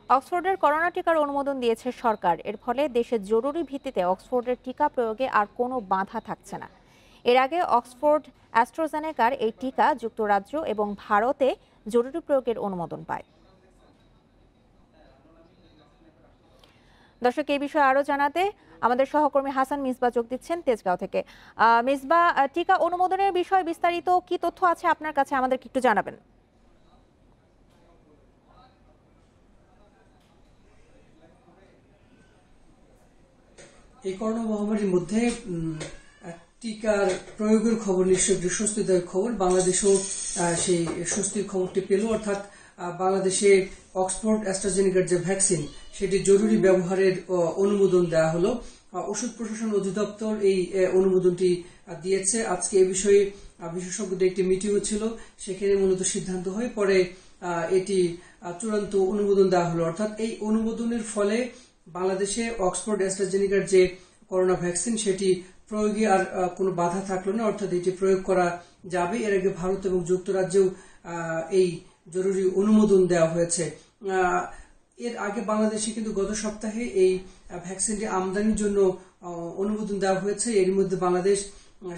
অক্সফোর্ডের corona টিকার অনুমোদন দিয়েছে সরকার। এর ফলে দেশে জরুরি ভিত্তিতে অক্সফোর্ডের টিকা প্রয়োগে আর কোনো বাধা থাকছে না। এর আগে অক্সফোর্ড অ্যাস্ট্রাজেনেকার এই টিকা যুক্তরাজ্য এবং ভারতে জরুরি প্রয়োগের অনুমোদন পায়। দর্শক, এই বিষয়ে আরো জানাতে আমাদের সহকর্মী হাসান মিসবা যোগ দিচ্ছেন তেজগাঁও থেকে। মিসবা, টিকা অনুমোদনের বিষয়ে বিস্তারিত কি তথ্য আছে আপনার কাছে, আমাদেরকে একটু জানাবেন। এই করোনা মহামারীর মধ্যে টিকার প্রয়োগের খবর নিশ্চয় একটি স্বস্তিদায়ক খবর। বাংলাদেশও সেই স্বস্তির খবরটি পেল, অর্থাৎ বাংলাদেশে অক্সফোর্ড অ্যাস্ট্রাজেনেকার যে ভ্যাকসিন সেটি জরুরি ব্যবহারের অনুমোদন দেওয়া হলো। ওষুধ প্রশাসন অধিদপ্তর এই অনুমোদনটি দিয়েছে। আজকে এই বিষয়ে বিশেষজ্ঞদের একটি মিটিংও ছিল, সেখানে মূলত সিদ্ধান্ত হয়, পরে এটি চূড়ান্ত অনুমোদন দেওয়া হলো। অর্থাৎ এই অনুমোদনের ফলে বাংলাদেশে অক্সফোর্ড অ্যাস্ট্রাজেনেকার যে করোনা ভ্যাকসিন সেটি প্রয়োগে আর কোনো বাধা থাকলো না, অর্থাৎ এটি প্রয়োগ করা যাবে। এর আগে ভারত এবং যুক্তরাজ্যেও এই জরুরি অনুমোদন দেওয়া হয়েছে। এর আগে বাংলাদেশে কিন্তু গত সপ্তাহে এই ভ্যাকসিনটি আমদানির জন্য অনুমোদন দেওয়া হয়েছে। এর মধ্যে বাংলাদেশ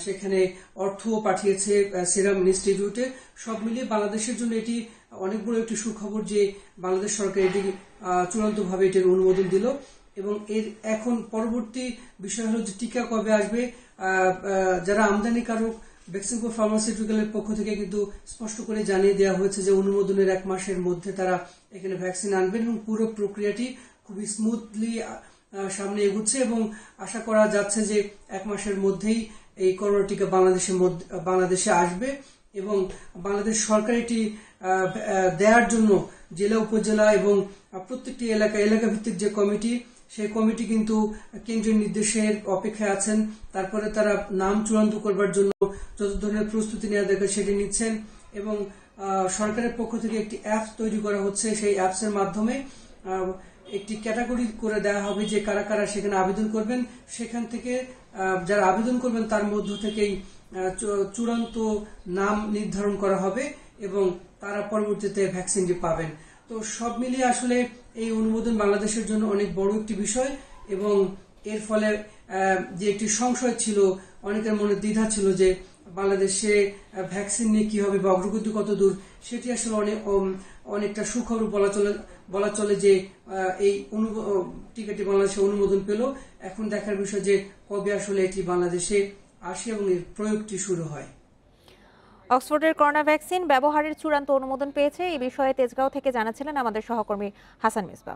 সেখানে অর্থও পাঠিয়েছে সিরাম ইনস্টিটিউটে। সব মিলিয়ে বাংলাদেশের জন্য এটি অনেক বড় একটি সুখবর যে বাংলাদেশ সরকার এটি চূড়ান্তভাবে এটির অনুমোদন দিল। এবং এর এখন পরবর্তী বিষয় হলো যে টিকা কবে আসবে। যারা আমদানিকারক বেক্সিমকো ফার্মাসিউটিক্যালের পক্ষ থেকে কিন্তু স্পষ্ট করে জানিয়ে দেওয়া হয়েছে যে অনুমোদনের 1 মাসের মধ্যে তারা এখানে ভ্যাকসিন আনবেন এবং পুরো প্রক্রিয়াটি খুবই স্মুথলি সামনে এগুচ্ছে এবং আশা করা যাচ্ছে যে 1 মাসের মধ্যেই এই করোনা টিকা বাংলাদেশে আসবে। এবং বাংলাদেশ সরকার এটি দেওয়ার জন্য জেলা উপজেলা এবং প্রত্যেকটি এলাকা ভিত্তিক যে কমিটি, সেই কমিটি কিন্তু কেন্দ্রীয় নির্দেশের অপেক্ষায় আছেন। তারপরে তারা নাম চূড়ান্ত করবার জন্য যত ধরনের প্রস্তুতি নেওয়া দরকার সেটি নিচ্ছেন। এবং সরকারের পক্ষ থেকে একটি অ্যাপস তৈরি করা হচ্ছে। সেই অ্যাপসের মাধ্যমে একটি ক্যাটাগরি করে দেওয়া হবে যে কারা কারা সেখানে আবেদন করবেন। সেখান থেকে যারা আবেদন করবেন তার মধ্য থেকেই চূড়ান্ত নাম নির্ধারণ করা হবে এবং তারা পরবর্তীতে ভ্যাকসিনটি পাবেন। তো সব মিলিয়ে আসলে এই অনুমোদন বাংলাদেশের জন্য অনেক বড় একটি বিষয়। এবং এর ফলে যে একটি সংশয় ছিল, অনেকের মনে দ্বিধা ছিল যে বাংলাদেশে ভ্যাকসিন নিয়ে কি হবে বা অগ্রগতি কত দূর, সেটি আসলে অনেকটা সুখবর বলা চলে যে এই টিকাটি বাংলাদেশে অনুমোদন পেল। এখন দেখার বিষয় যে কবে আসলে এটি বাংলাদেশে আসে এবং এর প্রয়োগটি শুরু হয়। অক্সফোর্ডের করোনা ভ্যাকসিন ব্যবহারের চূড়ান্ত অনুমোদন পেয়েছে, এই বিষয়ে তেজগাঁও থেকে জানাচ্ছিলেন আমাদের সহকর্মী হাসান মিসবা।